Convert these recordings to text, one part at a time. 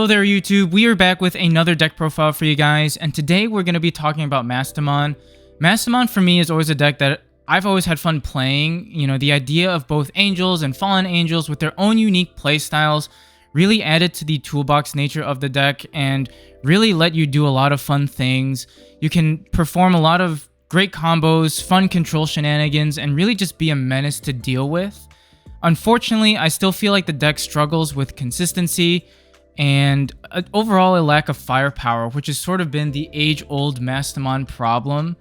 Hello there YouTube, we are back with another deck profile for you guys, and today we're going to be talking about Mastemon. Mastemon for me is always a deck that I've always had fun playing. You know, the idea of both angels and fallen angels with their own unique playstyles really added to the toolbox nature of the deck and really let you do a lot of fun things. You can perform a lot of great combos, fun control shenanigans, and really just be a menace to deal with. Unfortunately, I still feel like the deck struggles with consistency and overall a lack of firepower, which has sort of been the age-old Mastemon problem.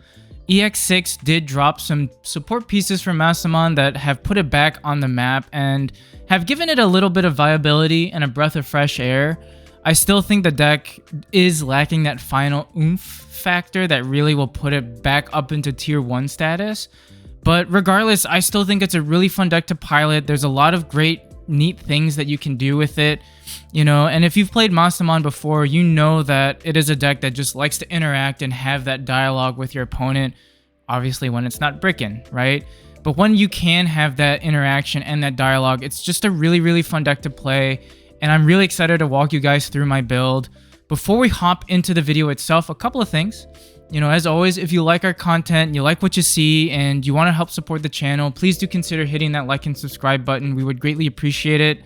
EX6 did drop some support pieces from Mastemon that have put it back on the map and have given it a little bit of viability and a breath of fresh air. I still think the deck is lacking that final oomph factor that really will put it back up into tier 1 status. But regardless, I still think it's a really fun deck to pilot. There's a lot of great neat things that you can do with it, you know, and if you've played Mastemon before, you know that it is a deck that just likes to interact and have that dialogue with your opponent, obviously when it's not brickin', right? But when you can have that interaction and that dialogue, it's just a really fun deck to play, and I'm really excited to walk you guys through my build. Before we hop into the video itself, a couple of things. You know, as always, if you like our content, you like what you see, and you want to help support the channel, please do consider hitting that like and subscribe button. We would greatly appreciate it.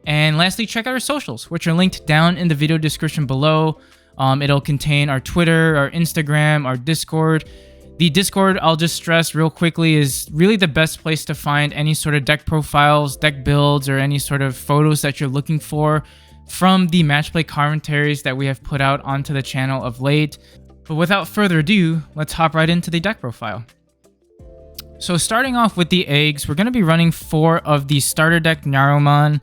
And lastly, check out our socials, which are linked down in the video description below. It'll contain our Twitter, our Instagram, our Discord. The Discord, I'll just stress real quickly, is really the best place to find any sort of deck profiles, deck builds, or any sort of photos that you're looking for from the match play commentaries that we have put out onto the channel of late. But without further ado, let's hop right into the deck profile. So starting off with the eggs, we're going to be running 4 of the starter deck Angewomon.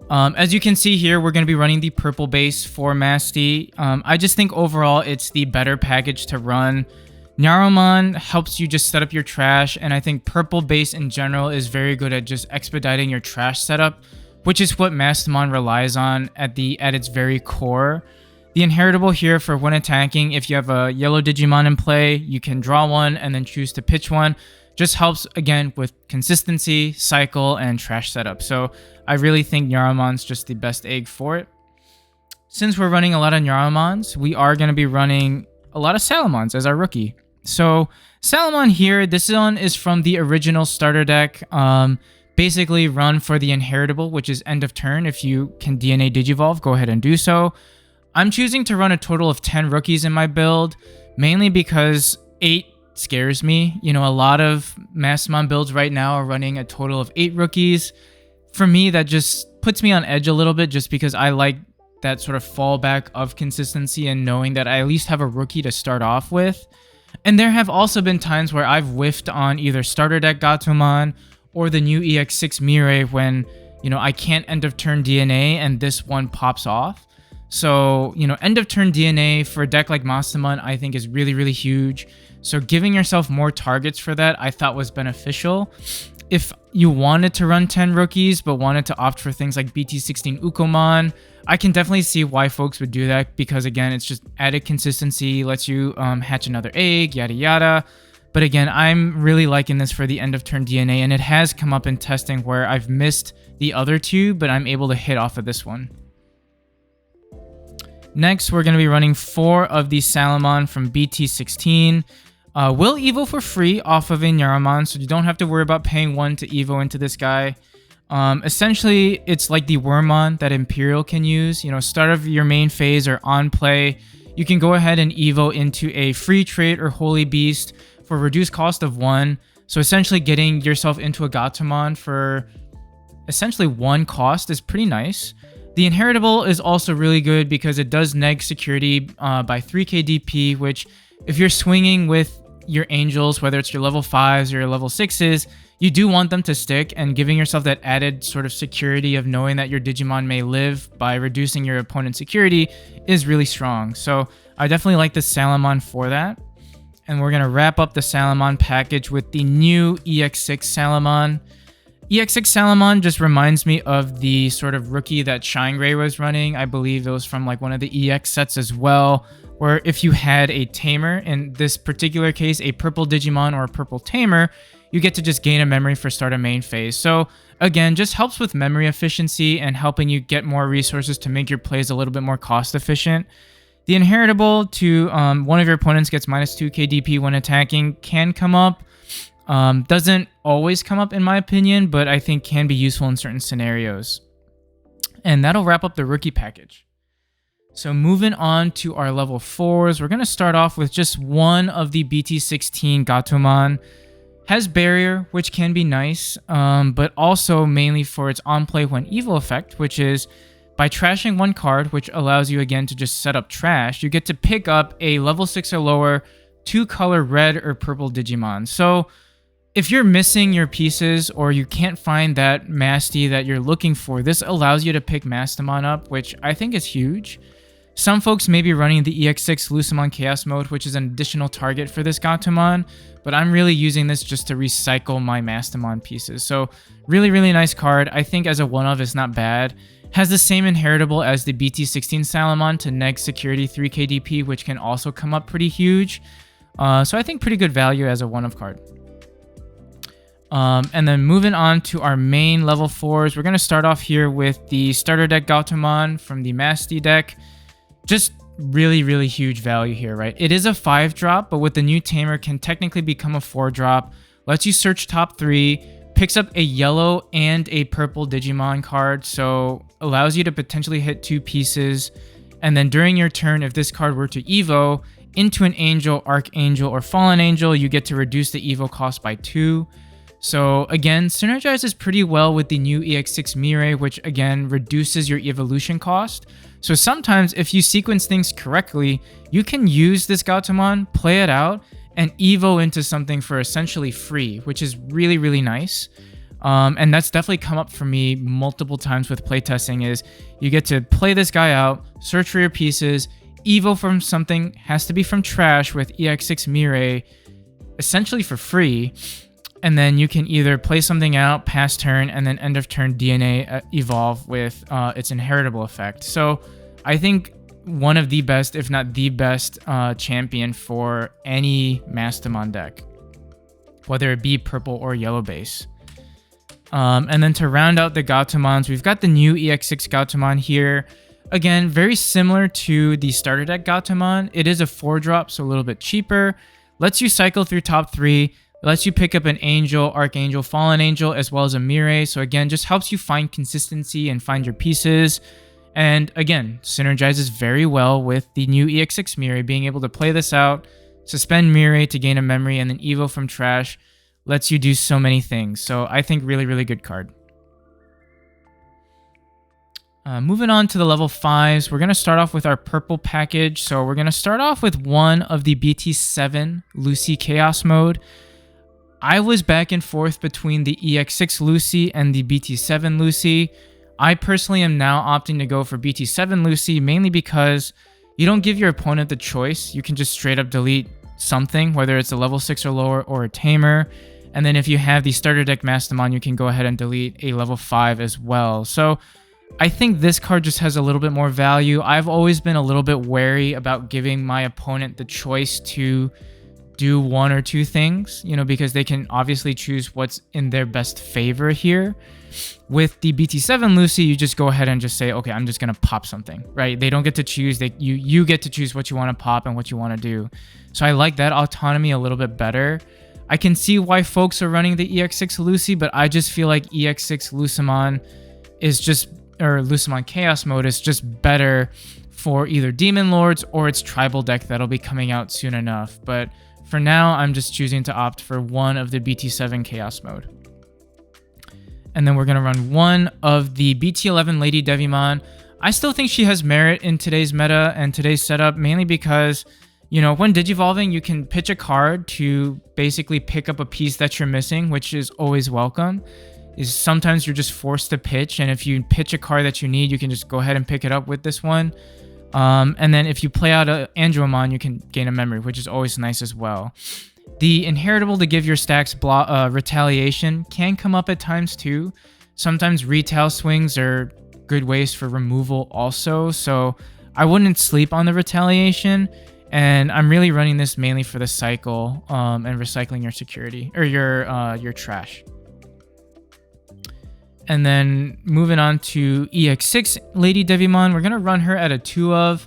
As you can see here, we're going to be running the purple base for Masty. I just think overall it's the better package to run. Angewomon helps you just set up your trash, and I think purple base in general is very good at just expediting your trash setup, which is what Mastemon relies on at its very core. The inheritable here for when attacking, if you have a yellow Digimon in play, you can draw one and then choose to pitch one. Just helps, again, with consistency, cycle, and trash setup. So I really think Angewommon's just the best egg for it. Since we're running a lot of Angewomons, we are going to be running a lot of Salamons as our rookie. So Salamon here, this one is from the original starter deck. Basically run for the inheritable, which is end of turn. If you can DNA Digivolve, go ahead and do so. I'm choosing to run a total of 10 rookies in my build, mainly because 8 scares me. You know, a lot of Mastemon builds right now are running a total of 8 rookies. For me, that just puts me on edge a little bit, just because I like that sort of fallback of consistency and knowing that I at least have a rookie to start off with. And there have also been times where I've whiffed on either starter deck Gatomon or the new EX6 Mirei when, you know, I can't end of turn DNA and this one pops off. So, you know, end of turn DNA for a deck like Mastemon I think is really huge. So giving yourself more targets for that I thought was beneficial. If you wanted to run 10 rookies but wanted to opt for things like BT16-030, I can definitely see why folks would do that, because again, it's just added consistency, lets you hatch another egg, yada yada. But again, I'm really liking this for the end of turn DNA, and it has come up in testing where I've missed the other 2, but I'm able to hit off of this one. Next, we're going to be running 4 of the Salamon from BT16. Will Evo for free off of a Angewomon, so you don't have to worry about paying 1 to Evo into this guy. Essentially, it's like the Wormmon that Imperial can use. You know, start of your main phase or on play, you can go ahead and Evo into a free trait or Holy Beast for a reduced cost of 1. So essentially getting yourself into a Gatomon for essentially 1 cost is pretty nice. The inheritable is also really good because it does neg security by 3k DP, which if you're swinging with your angels, whether it's your level 5s or your level 6s, you do want them to stick, and giving yourself that added sort of security of knowing that your Digimon may live by reducing your opponent's security is really strong. So I definitely like the Salamon for that. And we're going to wrap up the Salamon package with the new EX6 Salamon. EX6 Salamon just reminds me of the sort of rookie that ShineGreymon was running. I believe it was from like one of the EX sets as well, where if you had a tamer, in this particular case a purple Digimon or a purple tamer, you get to just gain a memory for start of main phase. So Again, just helps with memory efficiency and helping you get more resources to make your plays a little bit more cost efficient. The inheritable to one of your opponents gets minus 2 KDP when attacking can come up. Doesn't always come up in my opinion, but I think can be useful in certain scenarios. And that'll wrap up the rookie package. So moving on to our level 4s, we're going to start off with just one of the BT16 Gatomon. Has barrier, which can be nice, but also mainly for its on-play when evil effect, which is by trashing one card, which allows you again to just set up trash, you get to pick up a level 6 or lower 2-color red or purple Digimon. So if you're missing your pieces or you can't find that Masty that you're looking for, this allows you to pick Mastemon up, which I think is huge. Some folks may be running the EX6 Lucemon Chaos Mode, which is an additional target for this Gatomon, but I'm really using this just to recycle my Mastemon pieces. So really, really nice card. I think as a one-of, it's not bad. Has the same inheritable as the BT16 Salamon to neg security 3 KDP, which can also come up pretty huge. So I think pretty good value as a one-of card. And then moving on to our main level 4s, we're going to start off here with the starter deck Gatomon from the Masty deck. Just really, really huge value here, right? It is a 5-drop, but with the new tamer can technically become a 4-drop. Lets you search top 3, picks up a yellow and a purple Digimon card, so allows you to potentially hit 2 pieces. And then during your turn, if this card were to evo into an angel, archangel, or fallen angel, you get to reduce the evo cost by 2. So again, synergizes pretty well with the new EX6 Mirei, which again reduces your evolution cost. So sometimes if you sequence things correctly, you can use this Gatomon, play it out, and evo into something for essentially free, which is really, really nice. And that's definitely come up for me multiple times with playtesting is you get to play this guy out, search for your pieces, evo from something, has to be from trash with EX6 Mirei, essentially for free. And then you can either play something out, pass turn, and then end of turn DNA evolve with its inheritable effect. So I think one of the best, if not the best, champion for any Mastemon deck, whether it be purple or yellow base. And then to round out the Gatomons, we've got the new EX6 Gatomon here. Again, very similar to the starter deck Gatomon. It is a 4-drop, so a little bit cheaper. Lets you cycle through top 3. Lets you pick up an angel, archangel, fallen angel, as well as a Mirei. So again, just helps you find consistency and find your pieces. And again, synergizes very well with the new EX6 Mirei. Being able to play this out, suspend Mirei to gain a memory, and then evo from trash lets you do so many things. So I think really, really good card. Moving on to the level 5s, we're going to start off with our purple package. So we're going to start off with one of the BT7 Lucy Chaos Mode. I was back and forth between the EX6 Lucy and the BT7 Lucy. I personally am now opting to go for BT7 Lucy, mainly because you don't give your opponent the choice. You can just straight up delete something, whether it's a level 6 or lower or a tamer. And then if you have the starter deck Mastemon, you can go ahead and delete a level 5 as well. So I think this card just has a little bit more value. I've always been a little bit wary about giving my opponent the choice to do one or two things, you know, because they can obviously choose what's in their best favor here. With the BT7 Lucy, you just go ahead and just say, okay, I'm just going to pop something, right? They don't get to choose. You get to choose what you want to pop and what you want to do. So I like that autonomy a little bit better. I can see why folks are running the EX6 Lucy, but I just feel like EX6 Lucemon is just, or Lucemon Chaos Mode is just better for either Demon Lords or its tribal deck that'll be coming out soon enough. But for now, I'm just choosing to opt for one of the BT7 Chaos Mode. And then we're going to run one of the BT11 LadyDevimon. I still think she has merit in today's meta and today's setup, mainly because, you know, when digivolving, you can pitch a card to basically pick up a piece that you're missing, which is always welcome. Is sometimes you're just forced to pitch, and if you pitch a card that you need, you can just go ahead and pick it up with this one. And then if you play out an Angewomon, you can gain a memory, which is always nice as well. The inheritable to give your stacks retaliation can come up at times too. Sometimes retail swings are good ways for removal also, so I wouldn't sleep on the retaliation. And I'm really running this mainly for the cycle and recycling your security or your trash. And then moving on to EX6 LadyDevimon, we're going to run her at a 2 of.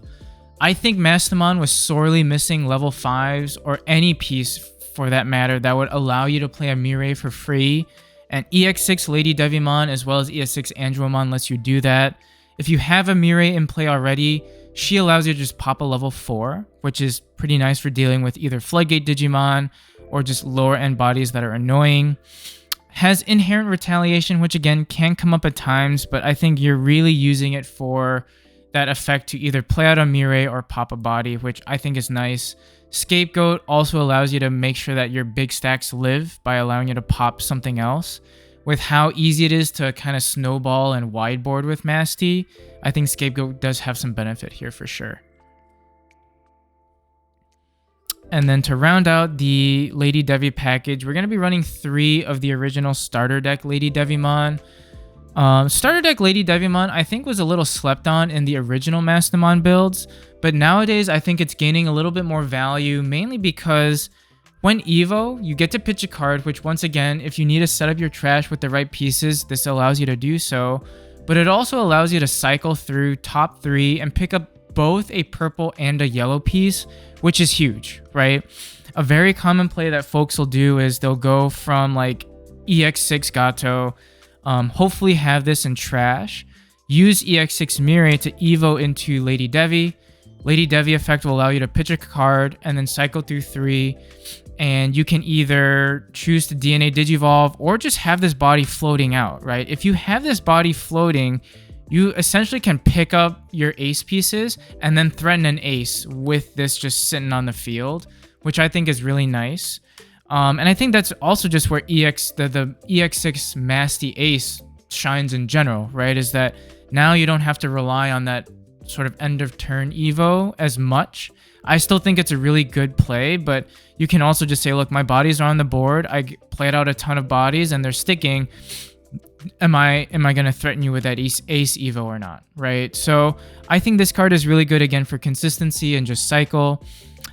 I think Mastemon was sorely missing level 5s or any piece for that matter that would allow you to play a Mirei for free. And EX6 LadyDevimon as well as EX6 Angewomon lets you do that. If you have a Mirei in play already, she allows you to just pop a level 4, which is pretty nice for dealing with either Floodgate Digimon or just lower end bodies that are annoying. Has inherent retaliation, which again can come up at times, but I think you're really using it for that effect to either play out a Mirei or pop a body, which I think is nice. Scapegoat also allows you to make sure that your big stacks live by allowing you to pop something else. With how easy it is to kind of snowball and wideboard with Masty, I think Scapegoat does have some benefit here for sure. And then to round out the Lady Devi package, we're going to be running 3 of the original starter deck LadyDevimon. Starter deck LadyDevimon I think was a little slept on in the original Mastemon builds, but nowadays I think it's gaining a little bit more value, mainly because when Evo, you get to pitch a card, which once again, if you need to set up your trash with the right pieces, this allows you to do so. But it also allows you to cycle through top 3 and pick up both a purple and a yellow piece, which is huge, right? A very common play that folks will do is they'll go from like EX6 Gato, hopefully have this in trash, use EX6 Mirei to Evo into Lady Devi. Lady Devi effect will allow you to pitch a card and then cycle through 3, and you can either choose to DNA Digivolve or just have this body floating out, right? If you have this body floating, you essentially can pick up your ace pieces and then threaten an ace with this just sitting on the field, which I think is really nice. And I think that's also just where the EX6 Masty Ace shines in general, right? Is that now you don't have to rely on that sort of end of turn Evo as much. I still think it's a really good play, but you can also just say, look, my bodies are on the board. I played out a ton of bodies and they're sticking. Am I going to threaten you with that ace Evo or not, right? So I think this card is really good again for consistency and just cycle.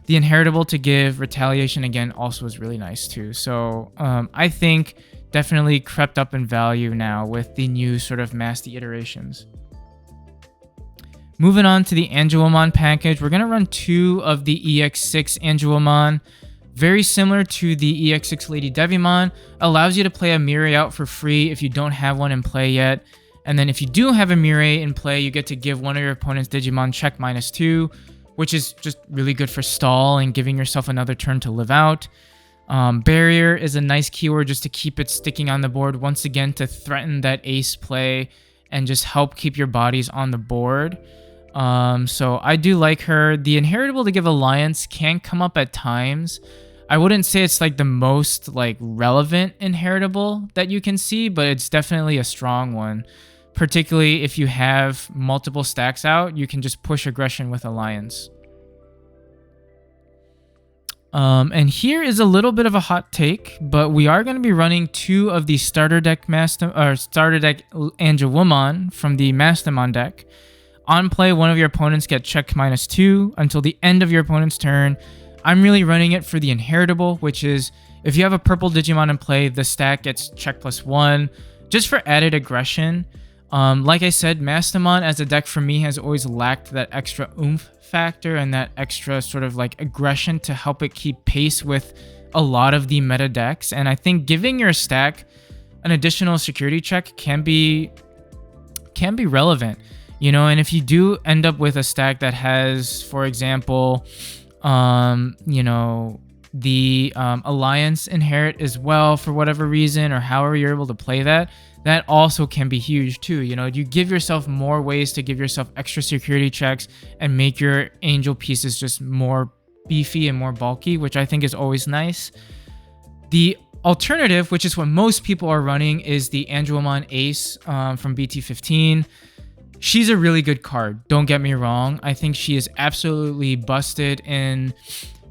The inheritable to give retaliation again also is really nice too. So I think definitely crept up in value now with the new sort of Masty iterations. Moving on to the Angewomon package, we're going to run 2 of the EX6 Angewomon. Very similar to the EX6 LadyDevimon, allows you to play a Mirei out for free if you don't have one in play yet. And then if you do have a Mirei in play, you get to give one of your opponent's Digimon check -2, which is just really good for stall and giving yourself another turn to live out. Barrier is a nice keyword just to keep it sticking on the board, once again to threaten that ace play and just help keep your bodies on the board. So I do like her. The inheritable to give alliance can come up at times. I wouldn't say it's like the most like relevant inheritable that you can see, but it's definitely a strong one. Particularly if you have multiple stacks out, you can just push aggression with alliance. And here is a little bit of a hot take, but we are going to be running 2 of the starter deck Angewomon from the Mastemon deck. On play, one of your opponents get checked -2 until the end of your opponent's turn. I'm really running it for the inheritable, which is if you have a purple Digimon in play, the stack gets check +1, just for added aggression. Like I said, Mastemon as a deck for me has always lacked that extra oomph factor and that extra sort of like aggression to help it keep pace with a lot of the meta decks. And I think giving your stack an additional security check can be relevant, you know. And if you do end up with a stack that has, for example, you know, the alliance inherit as well for whatever reason, or however you're able to play that, that also can be huge too. You know, you give yourself more ways to give yourself extra security checks and make your angel pieces just more beefy and more bulky, which I think is always nice. The alternative, which is what most people are running, is the Angewomon Ace from BT15. She's a really good card, don't get me wrong. I think she is absolutely busted in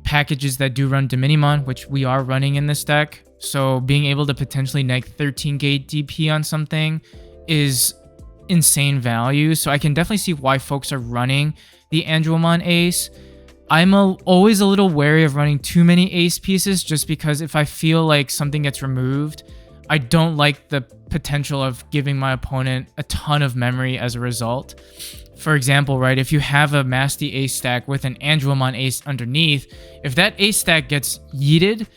packages that do run Dominimon, which we are running in this deck. So being able to potentially neg 13 gate DP on something is insane value. So I can definitely see why folks are running the Angewomon Ace. I'm always a little wary of running too many ace pieces, just because if I feel like something gets removed, I don't like the potential of giving my opponent a ton of memory as a result. For example, right, if you have a Masty Ace stack with an Angewomon Ace underneath, if that Ace stack gets yeeted,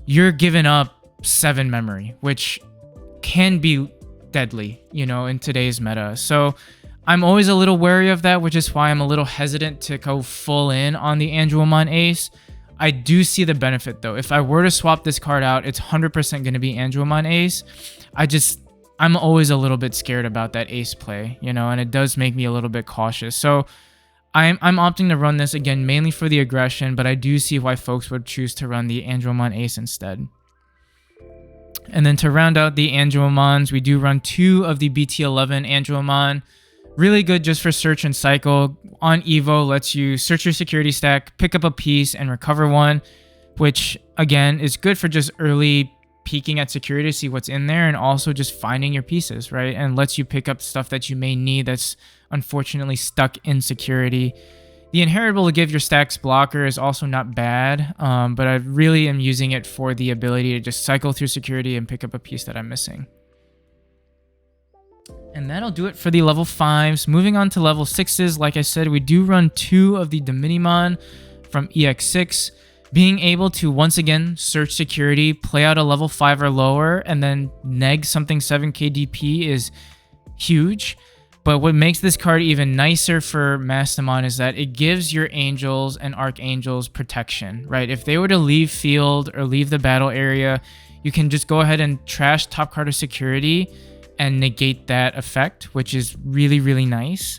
you're giving up 7 memory, which can be deadly, you know, in today's meta. So I'm always a little wary of that, which is why I'm a little hesitant to go full in on the Angewomon Ace. I do see the benefit though. If I were to swap this card out, it's 100% going to be Angewomon Ace. I'm always a little bit scared about that Ace play, you know, and it does make me a little bit cautious. So I'm opting to run this again, mainly for the aggression, but I do see why folks would choose to run the Angewomon Ace instead. And then to round out the Angewomons, we do run 2 of the BT11 Angewomon. Really good just for search and cycle. On Evo, lets you search your security stack, pick up a piece, and recover one, which, again, is good for just early peeking at security to see what's in there, and also just finding your pieces, right? And lets you pick up stuff that you may need that's unfortunately stuck in security. The inheritable to give your stacks blocker is also not bad, but I really am using it for the ability to just cycle through security and pick up a piece that I'm missing. And that'll do it for the level 5s. Moving on to level 6s, like I said, we do run 2 of the Gatomon from EX6. Being able to, once again, search security, play out a level 5 or lower, and then neg something 7k DP is huge. But what makes this card even nicer for Mastemon is that it gives your angels and archangels protection, right? If they were to leave field or leave the battle area, you can just go ahead and trash top card of security and negate that effect, which is really, really nice.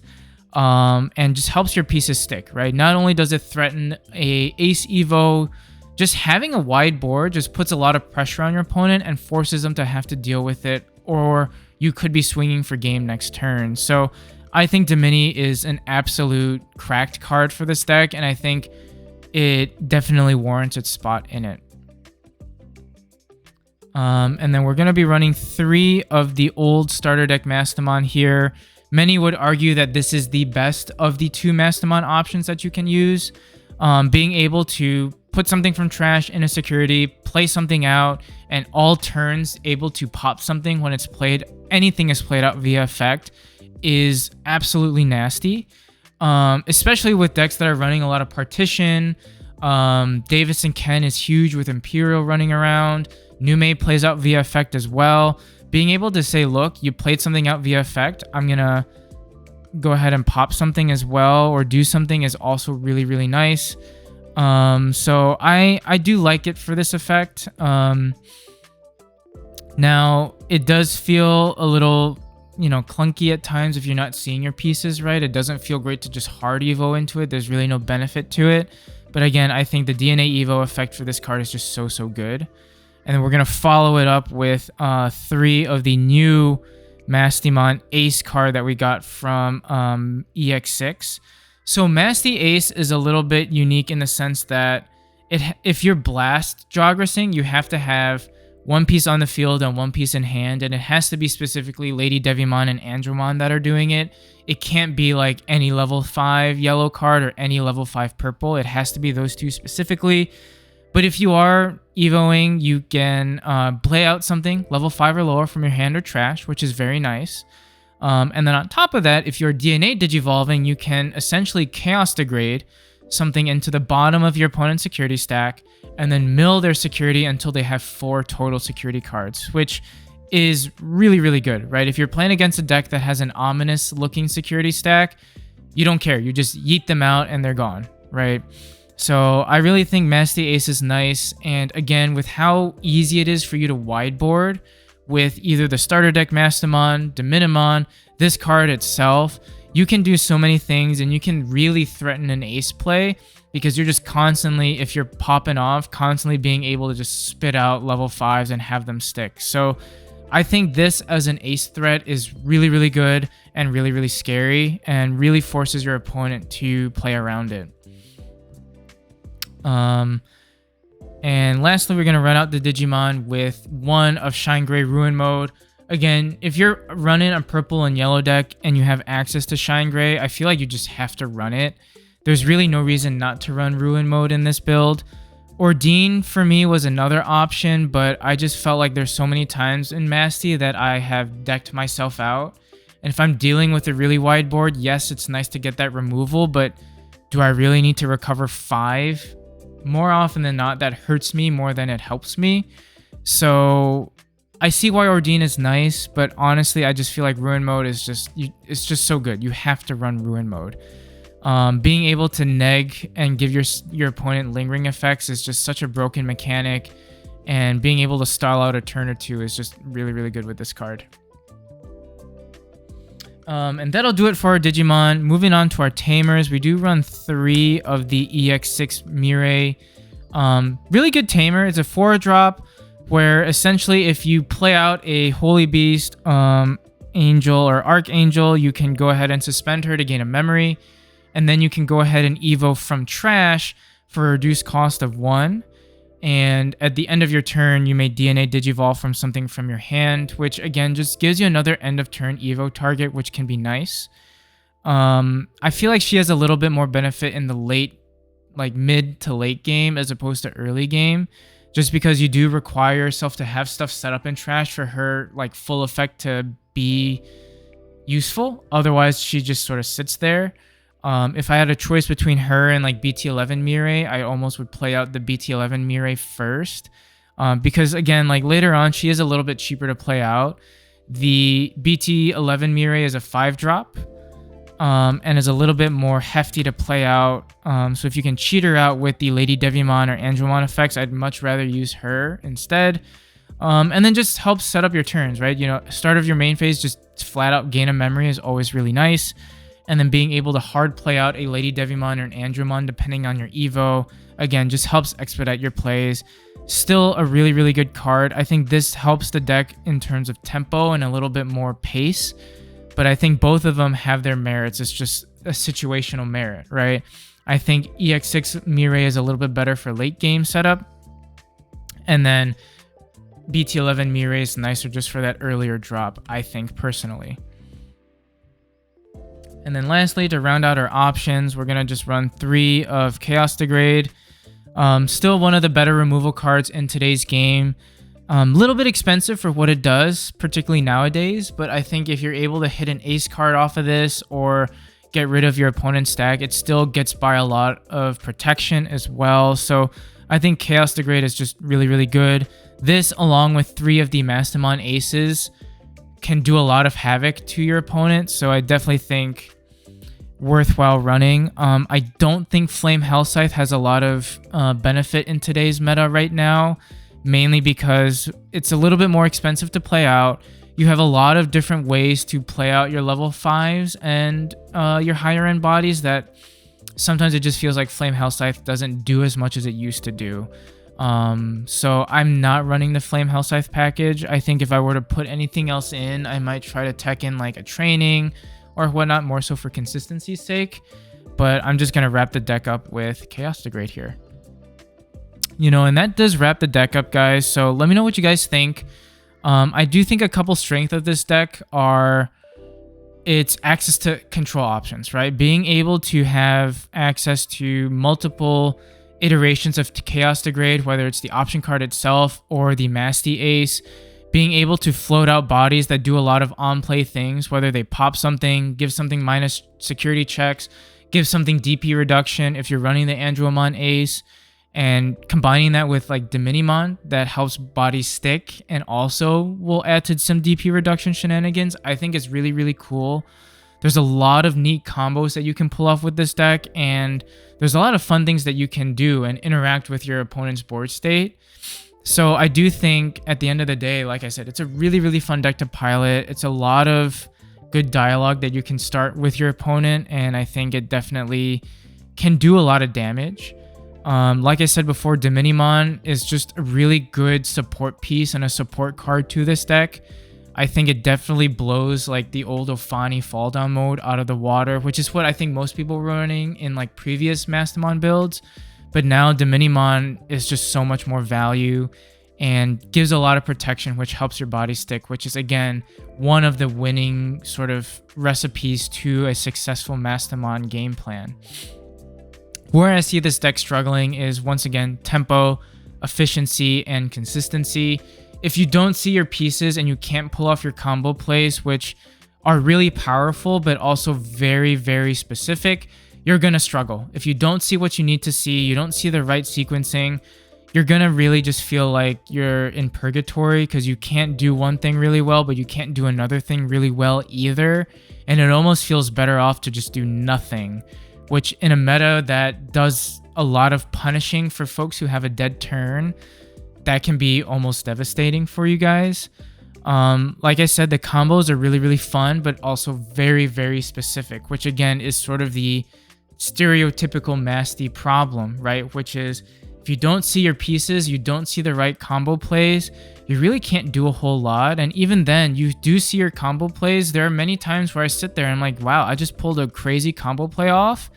And just helps your pieces stick, right? Not only does it threaten a Ace Evo, just having a wide board just puts a lot of pressure on your opponent and forces them to have to deal with it, or you could be swinging for game next turn. So I think Domini is an absolute cracked card for this deck, and I think it definitely warrants its spot in it. And then we're going to be running 3 of the old starter deck Mastemon here. Many would argue that this is the best of the 2 Mastemon options that you can use. Being able to put something from trash in a security, play something out, and all turns able to pop something when it's played, anything is played out via effect, is absolutely nasty. Especially with decks that are running a lot of partition. Davis and Ken is huge with Imperial running around. Numei plays out via effect as well. Being able to say, look, you played something out via effect, I'm going to go ahead and pop something as well, or do something, is also really, really nice. So I do like it for this effect. Now, it does feel a little, you know, clunky at times if you're not seeing your pieces right. It doesn't feel great to just hard Evo into it. There's really no benefit to it. But again, I think the DNA Evo effect for this card is just so, so good. And then we're going to follow it up with 3 of the new Mastemon Ace card that we got from EX6. So Masty Ace is a little bit unique in the sense that if you're blast jogressing, you have to have 1 piece on the field and 1 piece in hand, and it has to be specifically LadyDevimon and Angewomon that are doing it. It can't be like any level 5 yellow card or any level 5 purple. It has to be those 2 specifically. But if you are Evoing, you can play out something level 5 or lower from your hand or trash, which is very nice. And then on top of that, if you're DNA Digivolving, you can essentially Chaos Degrade something into the bottom of your opponent's security stack and then mill their security until they have 4 total security cards, which is really, really good, right? If you're playing against a deck that has an ominous looking security stack, you don't care. You just yeet them out and they're gone, right? So I really think Masty Ace is nice. And again, with how easy it is for you to wideboard with either the starter deck Mastemon, Gatomon, this card itself, you can do so many things and you can really threaten an ace play because you're just constantly, if you're popping off, constantly being able to just spit out level 5s and have them stick. So I think this as an ace threat is really, really good and really, really scary and really forces your opponent to play around it. And lastly, we're going to run out the Digimon with 1 of ShineGrey Ruin mode. Again, if you're running a purple and yellow deck and you have access to ShineGrey, I feel like you just have to run it. There's really no reason not to run Ruin mode in this build. Ordean for me was another option, but I just felt like there's so many times in Masty that I have decked myself out. And if I'm dealing with a really wide board, yes, it's nice to get that removal, but do I really need to recover 5? More often than not, that hurts me more than it helps me. So I see why Ordean is nice, but honestly, I just feel like Ruin Mode is it's just so good. You have to run Ruin Mode. Being able to neg and give your opponent lingering effects is just such a broken mechanic, and being able to stall out a turn or two is just really, really good with this card. And that'll do it for our Digimon. Moving on to our Tamers, we do run 3 of the EX6 Mirei. Really good Tamer. It's a 4-drop where essentially if you play out a Holy Beast, Angel, or Archangel, you can go ahead and suspend her to gain a memory. And then you can go ahead and evo from trash for a reduced cost of 1. And at the end of your turn, you may DNA Digivolve from something from your hand, which again just gives you another end of turn evo target, which can be nice. I feel like she has a little bit more benefit in the late, like mid to late game as opposed to early game, just because you do require yourself to have stuff set up in trash for her like full effect to be useful. Otherwise, she just sort of sits there. If I had a choice between her and like BT11 Mirei, I almost would play out the BT11 Mirei first. Because again, like later on, she is a little bit cheaper to play out. The BT11 Mirei is a 5-drop, and is a little bit more hefty to play out. So if you can cheat her out with the LadyDevimon or Angewomon effects, I'd much rather use her instead. And then just helps set up your turns, right? You know, start of your main phase, just flat out gain a memory is always really nice. And then being able to hard play out a LadyDevimon or an Angewomon depending on your evo, again, just helps expedite your plays. Still a really, really good card. I think this helps the deck in terms of tempo and a little bit more pace, but I think both of them have their merits. It's just a situational merit, right? I think EX6 Mirei is a little bit better for late game setup, and then BT11 Mirei is nicer just for that earlier drop, I think, personally. And then lastly, to round out our options, we're going to just run 3 of Chaos Degrade. Still one of the better removal cards in today's game. Little bit expensive for what it does, particularly nowadays, but I think if you're able to hit an ace card off of this or get rid of your opponent's stack, it still gets by a lot of protection as well. So I think Chaos Degrade is just really, really good. This, along with 3 of the Mastemon aces, can do a lot of havoc to your opponent, so I definitely think worthwhile running. I don't think Flame Hellscythe has a lot of benefit in today's meta right now, mainly because it's a little bit more expensive to play out. You have a lot of different ways to play out your level 5s and your higher end bodies that sometimes it just feels like Flame Hellscythe doesn't do as much as it used to do. So I'm not running the Flame Hellscythe package. I think if I were to put anything else in, I might try to tech in like a training or whatnot, more so for consistency's sake. But I'm just going to wrap the deck up with Chaos Degrade here. You know, and that does wrap the deck up, guys. So let me know what you guys think. I do think a couple strengths of this deck are its access to control options, right? Being able to have access to multiple iterations of Chaos Degrade, whether it's the option card itself or the Masty Ace, being able to float out bodies that do a lot of on-play things, whether they pop something, give something minus security checks, give something DP reduction if you're running the Angewomon Ace, and combining that with like Diminimon that helps bodies stick and also will add to some DP reduction shenanigans, I think is really, really cool. There's a lot of neat combos that you can pull off with this deck, and there's a lot of fun things that you can do and interact with your opponent's board state. So I do think at the end of the day, like I said, it's a really, really fun deck to pilot. It's a lot of good dialogue that you can start with your opponent, and I think it definitely can do a lot of damage. Like I said before, Diminimon is just a really good support piece and a support card to this deck. I think it definitely blows like the old Ophani fall down mode out of the water, which is what I think most people were running in like previous Mastemon builds. But now Diminimon is just so much more value and gives a lot of protection, which helps your body stick, which is again one of the winning sort of recipes to a successful Mastemon game plan. Where I see this deck struggling is, once again, tempo, efficiency, and consistency. If you don't see your pieces and you can't pull off your combo plays, which are really powerful but also very, very specific, you're gonna struggle. If you don't see what you need to see, you don't see the right sequencing, you're gonna really just feel like you're in purgatory because you can't do one thing really well, but you can't do another thing really well either. And it almost feels better off to just do nothing, which in a meta that does a lot of punishing for folks who have a dead turn, that can be almost devastating for you guys. Like I said, the combos are really, really fun, but also very, very specific, which again is sort of the stereotypical Masty problem, right? Which is, if you don't see your pieces, you don't see the right combo plays, you really can't do a whole lot. And even then, you do see your combo plays. There are many times where I sit there and I'm like, wow, I just pulled a crazy combo play off.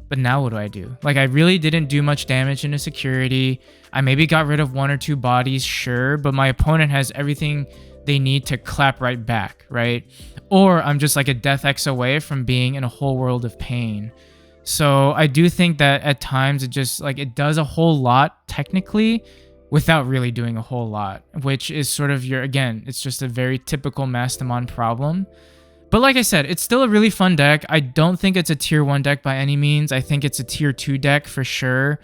But now what do I do? Like, I really didn't do much damage into security. I maybe got rid of 1 or 2 bodies, sure, but my opponent has everything they need to clap right back, right? Or I'm just like a death X away from being in a whole world of pain. So I do think that at times it just, like, it does a whole lot technically without really doing a whole lot, which is sort of your, again, it's just a very typical Mastemon problem. But like I said, it's still a really fun deck. I don't think it's a tier 1 deck by any means. I think it's a tier 2 deck for sure.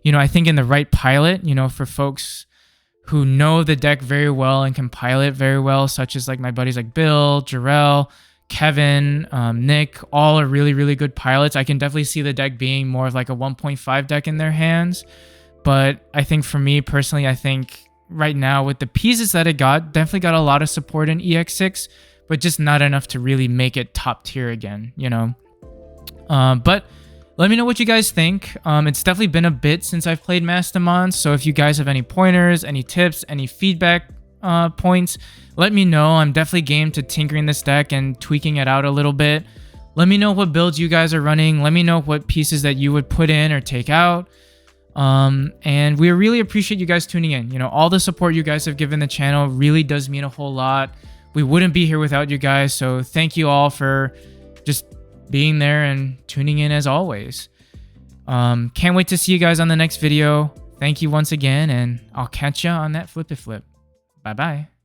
You know, I think in the right pilot, you know, for folks who know the deck very well and can pilot very well, such as like my buddies like Bill, Jarrell, Kevin, Nick, all are really, really good pilots. I can definitely see the deck being more of like a 1.5 deck in their hands. But I think for me personally, I think right now with the pieces that it got, definitely got a lot of support in EX6, but just not enough to really make it top tier again, you know? But let me know what you guys think. It's definitely been a bit since I've played Mastemon, so if you guys have any pointers, any tips, any feedback points, let me know. I'm definitely game to tinkering this deck and tweaking it out a little bit. Let me know what builds you guys are running. Let me know what pieces that you would put in or take out. And we really appreciate you guys tuning in. You know, all the support you guys have given the channel really does mean a whole lot. We wouldn't be here without you guys, so thank you all for just being there and tuning in as always. Can't wait to see you guys on the next video. Thank you once again, and I'll catch ya on that flippy flip. Bye bye.